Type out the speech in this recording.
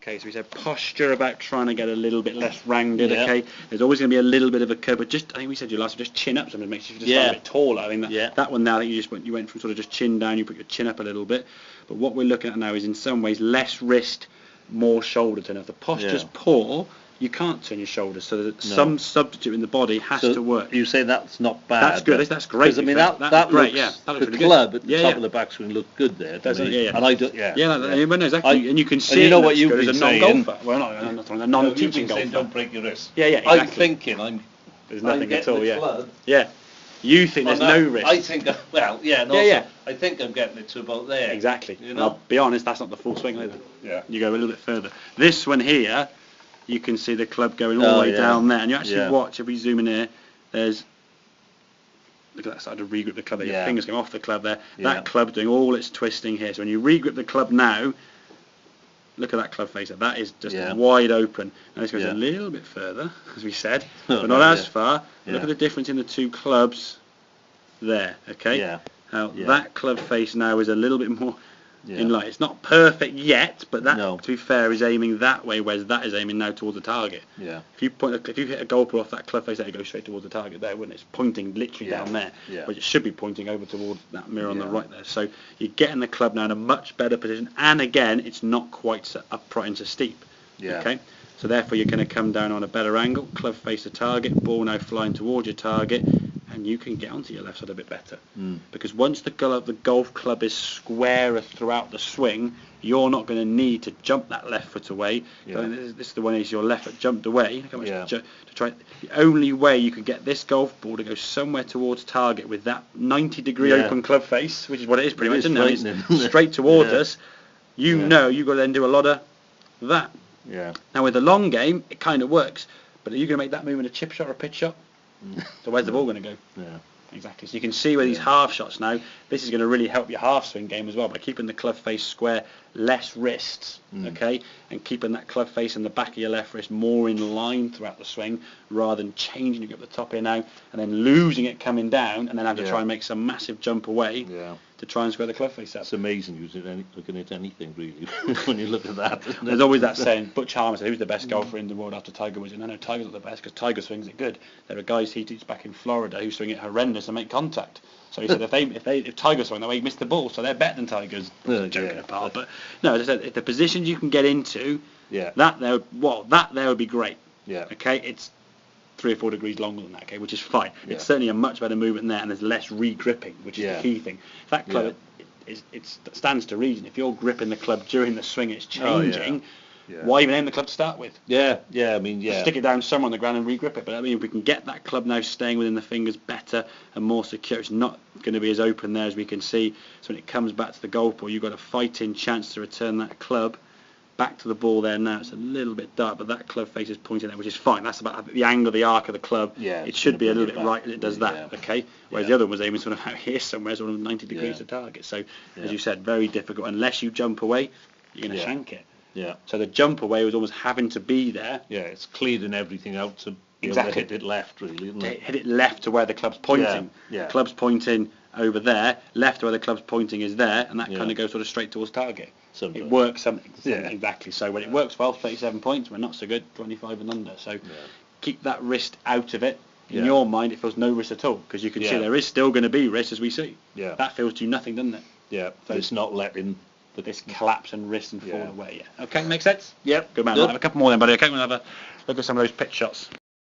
Okay, so we said posture about trying to get a little bit less rounded. Okay, there's always going to be a little bit of a curve, but just I think we said you last just chin up something makes you just stand a bit taller. I think that one now that you went from sort of just chin down, you put your chin up a little bit. But what we're looking at now is in some ways less wrist, more shoulder turn. If the posture's poor, you can't turn your shoulders, so that some substitute in the body has to work. You say that's not bad. That's good. That's great. I mean, that great. Looks, that looks the really club good. at the top of the backswing looked good there. Doesn't it? And I do. No, exactly. And you can see. And you know it what you've good been as a saying. non-golfer. Well, not a non-teaching golfer. Don't break your wrist. Yeah, exactly. I'm thinking there's nothing at all. Club. Yeah. You think there's no risk. I think. I think I'm getting it to about there. Exactly. You know? I'll be honest, that's not the full swing either. Yeah. You go a little bit further. This one here, you can see the club going all the way down there, and you actually watch. If we zoom in here, there's look at that side to regrip the club there. Your fingers going off the club there. That club doing all its twisting here. So when you regrip the club now, look at that club face. That is just wide open. Now this goes a little bit further, as we said, but not as far. Look at the difference in the two clubs there. Okay. Yeah. Now that club face now is a little bit more in line. It's not perfect yet, but that, to be fair, is aiming that way, whereas that is aiming now towards the target. Yeah. If you hit a golf ball off that club face, it goes straight towards the target there, wouldn't it? It's pointing literally down there, but it should be pointing over towards that mirror on the right there. So you're getting the club now in a much better position, and again, it's not quite so upright and so steep. Yeah. Okay. So therefore, you're going to come down on a better angle. Club face the target, ball now flying towards your target, and you can get onto your left side a bit better. Because once the golf club is squarer throughout the swing, you're not going to need to jump that left foot away. This is the one is your left foot jumped away. Look how much to try. The only way you can get this golf ball to go somewhere towards target with that 90-degree open club face, which is what it is pretty much, isn't it? It's straight towards us. You know you've got to then do a lot of that. Yeah. Now with the long game, it kind of works, but are you going to make that move in a chip shot or a pitch shot? So where's the ball going to go? Yeah. Exactly. So you can see where these half shots now, this is going to really help your half swing game as well by keeping the club face square, less wrists, okay, and keeping that club face in the back of your left wrist more in line throughout the swing rather than changing you at the top here now and then losing it coming down and then have to try and make some massive jump away to try and square the club face up. It's amazing looking at anything really when you look at that. There's always that saying, Butch Harmon said, who's the best golfer in the world after Tiger Woods? And I know Tiger's not the best because Tiger swings it good. There are guys he teaches back in Florida who swing it horrendous and make contact. So he said if Tiger swung that way, he missed the ball, so they're better than Tigers. Joking apart, but no, as I said, if the positions you can get into, that there would be great. Yeah. Okay, it's 3 or 4 degrees longer than that, okay, which is fine. It's certainly a much better movement there, and there's less re-gripping, which is the key thing. If that club it stands to reason. If you're gripping the club during the swing, it's changing. Why even aim the club to start with? I mean, Just stick it down somewhere on the ground and re-grip it. But I mean, if we can get that club now staying within the fingers better and more secure, it's not going to be as open there as we can see. So when it comes back to the golf ball, you've got a fighting chance to return that club back to the ball there now. It's a little bit dark, but that club face is pointing there, which is fine. That's about the angle, the arc of the club. It should be a little bit right, and it does that, okay? Whereas the other one was aiming sort of out here somewhere, sort of 90 degrees to target. So, as you said, very difficult. Unless you jump away, you're going to shank it. Yeah. So the jump away was almost having to be there. Yeah, it's clearing everything out to hit it left, really, isn't it? Hit it left to where the club's pointing. The club's pointing over there, left to where the club's pointing is there, and that kind of goes sort of straight towards target. Sometimes. It works something. Exactly. So when it works well, 37 points. When not so good, 25 and under. So keep that wrist out of it. In your mind, it feels no risk at all, because you can see there is still going to be risk, as we see. Yeah. That feels to you nothing, doesn't it? Yeah. So it's not letting this collapse and wrist and fall away. Okay, makes sense? Yep. Good man. I'll have a couple more then, buddy. Okay, we'll have a look at some of those pitch shots.